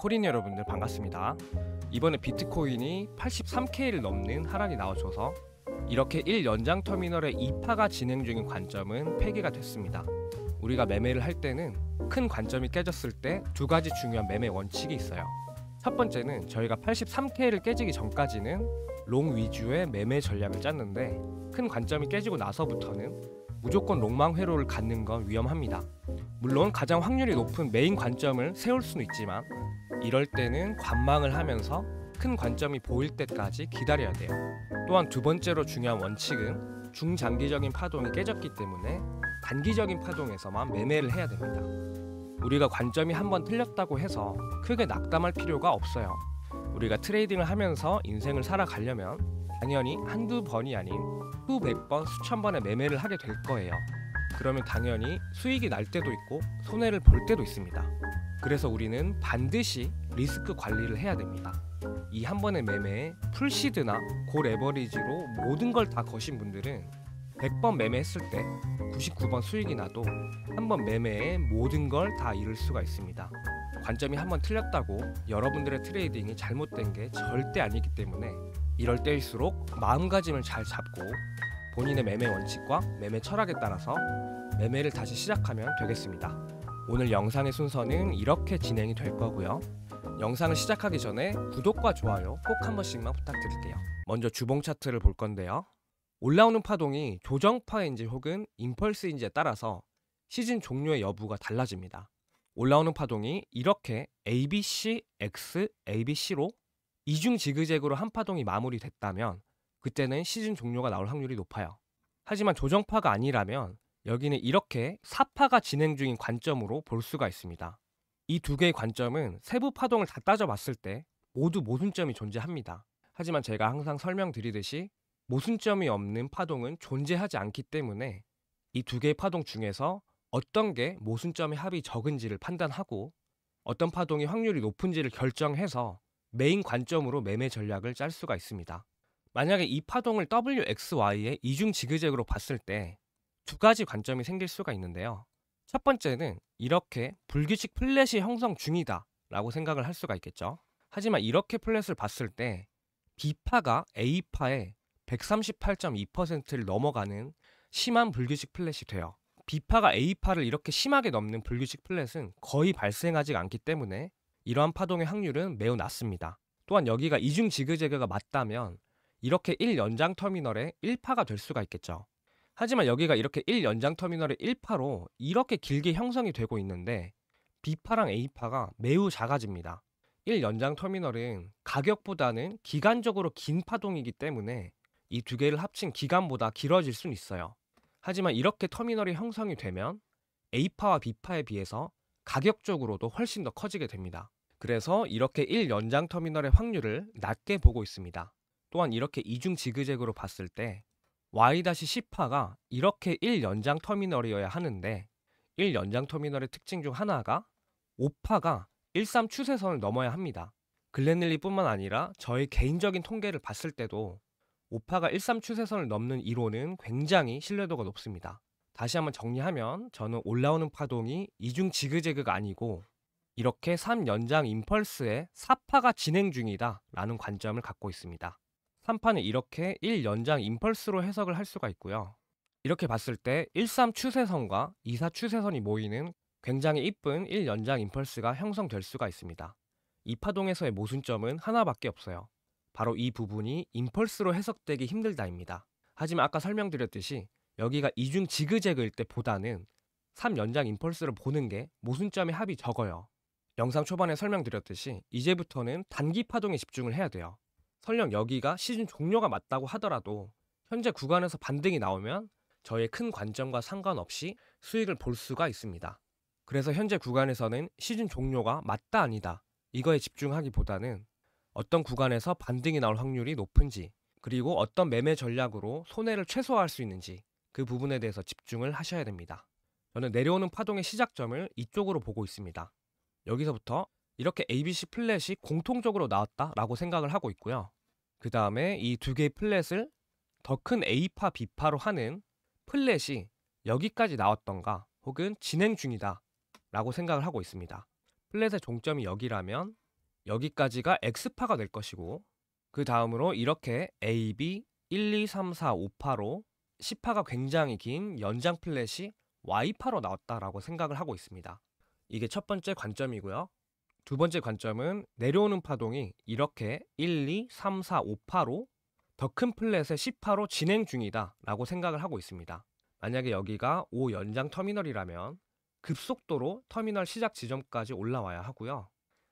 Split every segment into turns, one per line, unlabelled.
코린 여러분들 반갑습니다. 이번에 비트코인이 83K를 넘는 하락이 나와줘서 이렇게 1연장 터미널의 2파가 진행 중인 관점은 폐기가 됐습니다. 우리가 매매를 할 때는 큰 관점이 깨졌을 때 두 가지 중요한 매매 원칙이 있어요. 첫 번째는 저희가 83K를 깨지기 전까지는 롱 위주의 매매 전략을 짰는데 큰 관점이 깨지고 나서부터는 무조건 롱망 회로를 갖는 건 위험합니다. 물론 가장 확률이 높은 메인 관점을 세울 수는 있지만 이럴 때는 관망을 하면서 큰 관점이 보일 때까지 기다려야 돼요. 또한 두 번째로 중요한 원칙은 중장기적인 파동이 깨졌기 때문에 단기적인 파동에서만 매매를 해야 됩니다. 우리가 관점이 한번 틀렸다고 해서 크게 낙담할 필요가 없어요. 우리가 트레이딩을 하면서 인생을 살아가려면 당연히 한두 번이 아닌 수백 번, 수천 번의 매매를 하게 될 거예요. 그러면 당연히 수익이 날 때도 있고 손해를 볼 때도 있습니다. 그래서 우리는 반드시 리스크 관리를 해야 됩니다. 이 한 번의 매매에 풀시드나 고 레버리지로 모든 걸 다 거신 분들은 100번 매매했을 때 99번 수익이 나도 한 번 매매에 모든 걸 다 잃을 수가 있습니다. 관점이 한 번 틀렸다고 여러분들의 트레이딩이 잘못된 게 절대 아니기 때문에 이럴 때일수록 마음가짐을 잘 잡고 본인의 매매 원칙과 매매 철학에 따라서 매매를 다시 시작하면 되겠습니다. 오늘 영상의 순서는 이렇게 진행이 될 거고요. 영상을 시작하기 전에 구독과 좋아요 꼭 한 번씩만 부탁드릴게요. 먼저 주봉 차트를 볼 건데요. 올라오는 파동이 조정파인지 혹은 임펄스인지에 따라서 시즌 종료의 여부가 달라집니다. 올라오는 파동이 이렇게 ABC, X, ABC로 이중 지그재그로 한 파동이 마무리됐다면 그때는 시즌 종료가 나올 확률이 높아요. 하지만 조정파가 아니라면 여기는 이렇게 4파가 진행 중인 관점으로 볼 수가 있습니다. 이 두 개의 관점은 세부 파동을 다 따져봤을 때 모두 모순점이 존재합니다. 하지만 제가 항상 설명드리듯이 모순점이 없는 파동은 존재하지 않기 때문에 이 두 개의 파동 중에서 어떤 게 모순점의 합이 적은지를 판단하고 어떤 파동이 확률이 높은지를 결정해서 메인 관점으로 매매 전략을 짤 수가 있습니다. 만약에 이 파동을 WXY의 이중 지그재그로 봤을 때 두 가지 관점이 생길 수가 있는데요. 첫 번째는 이렇게 불규칙 플랫이 형성 중이다 라고 생각을 할 수가 있겠죠. 하지만 이렇게 플랫을 봤을 때 B파가 A파의 138.2%를 넘어가는 심한 불규칙 플랫이 돼요. B파가 A파를 이렇게 심하게 넘는 불규칙 플랫은 거의 발생하지 않기 때문에 이러한 파동의 확률은 매우 낮습니다. 또한 여기가 이중 지그재그가 맞다면 이렇게 1연장 터미널의 1파가 될 수가 있겠죠. 하지만 여기가 이렇게 1연장 터미널의 1파로 이렇게 길게 형성이 되고 있는데 B파랑 A파가 매우 작아집니다. 1연장 터미널은 가격보다는 기간적으로 긴 파동이기 때문에 이 두 개를 합친 기간보다 길어질 수는 있어요. 하지만 이렇게 터미널이 형성이 되면 A파와 B파에 비해서 가격적으로도 훨씬 더 커지게 됩니다. 그래서 이렇게 1연장 터미널의 확률을 낮게 보고 있습니다. 또한 이렇게 이중 지그재그로 봤을 때 Y-10파가 이렇게 1연장 터미널이어야 하는데 1연장 터미널의 특징 중 하나가 5파가 13 추세선을 넘어야 합니다. 글렌릴리뿐만 아니라 저의 개인적인 통계를 봤을 때도 5파가 13 추세선을 넘는 이론은 굉장히 신뢰도가 높습니다. 다시 한번 정리하면 저는 올라오는 파동이 이중 지그재그가 아니고 이렇게 3연장 임펄스의 4파가 진행 중이다 라는 관점을 갖고 있습니다. 3파는 이렇게 1연장 임펄스로 해석을 할 수가 있고요. 이렇게 봤을 때 13 추세선과 24 추세선이 모이는 굉장히 이쁜 1연장 임펄스가 형성될 수가 있습니다. 이 파동에서의 모순점은 하나밖에 없어요. 바로 이 부분이 임펄스로 해석되기 힘들다입니다. 하지만 아까 설명드렸듯이 여기가 이중 지그재그일 때 보다는 3연장 임펄스를 보는 게 모순점의 합이 적어요. 영상 초반에 설명드렸듯이 이제부터는 단기 파동에 집중을 해야 돼요. 설령 여기가 시즌 종료가 맞다고 하더라도 현재 구간에서 반등이 나오면 저의 큰 관점과 상관없이 수익을 볼 수가 있습니다. 그래서 현재 구간에서는 시즌 종료가 맞다 아니다 이거에 집중하기보다는 어떤 구간에서 반등이 나올 확률이 높은지 그리고 어떤 매매 전략으로 손해를 최소화할 수 있는지 그 부분에 대해서 집중을 하셔야 됩니다. 저는 내려오는 파동의 시작점을 이쪽으로 보고 있습니다. 여기서부터 이렇게 ABC 플랫이 공통적으로 나왔다라고 생각을 하고 있고요. 그 다음에 이 두 개의 플랫을 더 큰 A파, B파로 하는 플랫이 여기까지 나왔던가 혹은 진행 중이다 라고 생각을 하고 있습니다. 플랫의 종점이 여기라면 여기까지가 X파가 될 것이고, 그 다음으로 이렇게 A, B, 1, 2, 3, 4, 5파로 10파가 굉장히 긴 연장 플랫이 Y파로 나왔다라고 생각을 하고 있습니다. 이게 첫 번째 관점이고요. 두 번째 관점은 내려오는 파동이 이렇게 1, 2, 3, 4, 5파로 더 큰 플랫의 10파로 진행 중이다 라고 생각을 하고 있습니다. 만약에 여기가 5 연장 터미널이라면 급속도로 터미널 시작 지점까지 올라와야 하고요.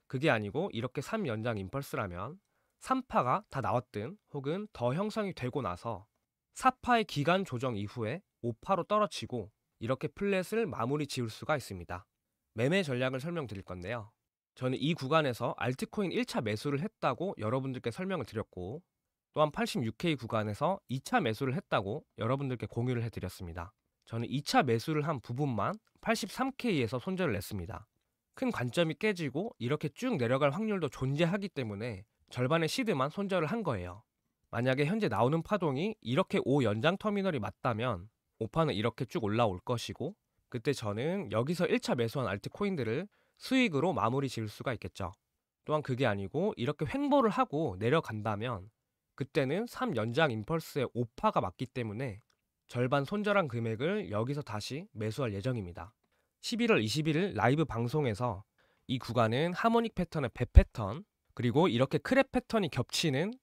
그게 아니고 이렇게 3 연장 임펄스라면 3파가 다 나왔든 혹은 더 형성이 되고 나서 4파의 기간 조정 이후에 5파로 떨어지고 이렇게 플랫을 마무리 지을 수가 있습니다. 매매 전략을 설명드릴 건데요. 저는 이 구간에서 알트코인 1차 매수를 했다고 여러분들께 설명을 드렸고, 또한 86K 구간에서 2차 매수를 했다고 여러분들께 공유를 해드렸습니다. 저는 2차 매수를 한 부분만 83K에서 손절을 냈습니다. 큰 관점이 깨지고 이렇게 쭉 내려갈 확률도 존재하기 때문에 절반의 시드만 손절을 한 거예요. 만약에 현재 나오는 파동이 이렇게 5 연장 터미널이 맞다면 5파는 이렇게 쭉 올라올 것이고, 그때 저는 여기서 1차 매수한 알트코인들을 수익으로 마무리 지을 수가 있겠죠. 또한 그게 아니고 이렇게 횡보를 하고 내려간다면 그때는 3 연장 임펄스의 5파가 맞기 때문에 절반 손절한 금액을 여기서 다시 매수할 예정입니다. 11월 21일 라이브 방송에서 이 구간은 하모닉 패턴의 배 패턴, 그리고 이렇게 크랩 패턴이 겹치는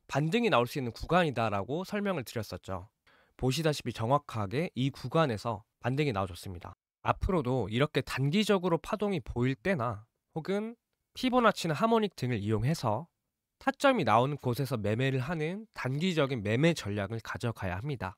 반등이 나올 수 있는 구간이다라고 설명을 드렸었죠. 보시다시피 정확하게 이 구간에서 반등이 나와줬습니다. 앞으로도 이렇게 단기적으로 파동이 보일 때나 혹은 피보나치나 하모닉 등을 이용해서 타점이 나오는 곳에서 매매를 하는 단기적인 매매 전략을 가져가야 합니다.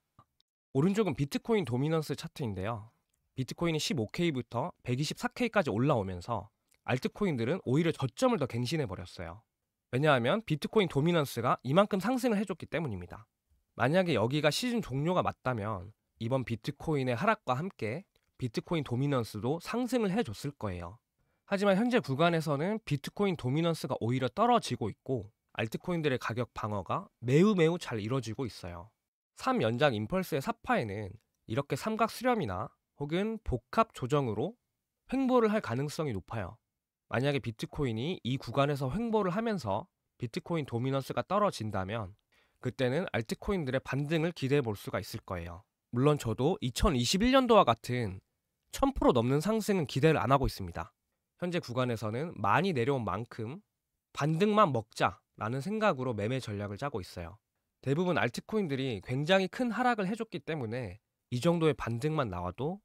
오른쪽은 비트코인 도미넌스 차트인데요. 비트코인이 15K부터 124K까지 올라오면서 알트코인들은 오히려 저점을 더 갱신해버렸어요. 왜냐하면 비트코인 도미넌스가 이만큼 상승을 해줬기 때문입니다. 만약에 여기가 시즌 종료가 맞다면 이번 비트코인의 하락과 함께 비트코인 도미넌스도 상승을 해줬을 거예요. 하지만 현재 구간에서는 비트코인 도미넌스가 오히려 떨어지고 있고 알트코인들의 가격 방어가 매우 잘 이루어지고 있어요. 3 연장 임펄스의 4파에는 이렇게 삼각 수렴이나 혹은 복합 조정으로 횡보를 할 가능성이 높아요. 만약에 비트코인이 이 구간에서 횡보를 하면서 비트코인 도미넌스가 떨어진다면 그때는 알트코인들의 반등을 기대해 볼 수가 있을 거예요. 물론 저도 2021년도와 같은 1000% 넘는 상승은 기대를 안 하고 있습니다. 현재 구간에서는 많이 내려온 만큼 반등만 먹자라는 생각으로 매매 전략을 짜고 있어요. 대부분 알트코인들이 굉장히 큰 하락을 해줬기 때문에 이 정도의 반등만 나와도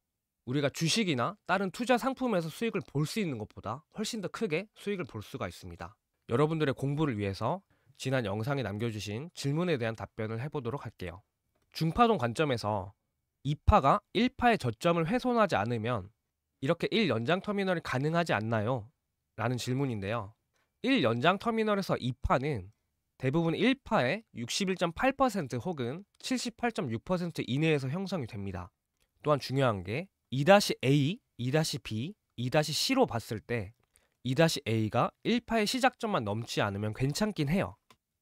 우리가 주식이나 다른 투자 상품에서 수익을 볼 수 있는 것보다 훨씬 더 크게 수익을 볼 수가 있습니다. 여러분들의 공부를 위해서 지난 영상에 남겨주신 질문에 대한 답변을 해보도록 할게요. 중파동 관점에서 2파가 1파의 저점을 훼손하지 않으면 이렇게 1연장 터미널이 가능하지 않나요? 라는 질문인데요. 1연장 터미널에서 2파는 대부분 1파의 61.8% 혹은 78.6% 이내에서 형성이 됩니다. 또한 중요한 게 2-A, 2-B, 2-C로 봤을 때 2-A가 1파의 시작점만 넘지 않으면 괜찮긴 해요.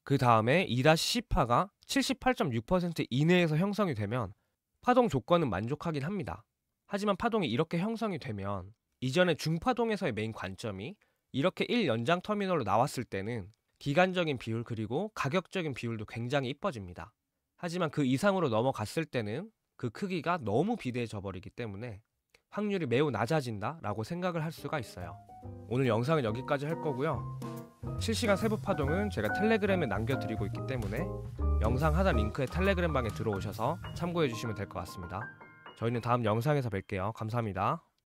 그 다음에 2-C파가 78.6% 이내에서 형성이 되면 파동 조건은 만족하긴 합니다. 하지만 파동이 이렇게 형성이 되면 이전의 중파동에서의 메인 관점이 이렇게 1연장 터미널로 나왔을 때는 기간적인 비율 그리고 가격적인 비율도 굉장히 이뻐집니다. 하지만 그 이상으로 넘어갔을 때는 그 크기가 너무 비대해져 버리기 때문에 확률이 매우 낮아진다 라고 생각을 할 수가 있어요. 오늘 영상은 여기까지 할 거고요. 실시간 세부 파동은 제가 텔레그램에 남겨드리고 있기 때문에 영상 하단 링크에 텔레그램 방에 들어오셔서 참고해 주시면 될 것 같습니다. 저희는 다음 영상에서 뵐게요. 감사합니다.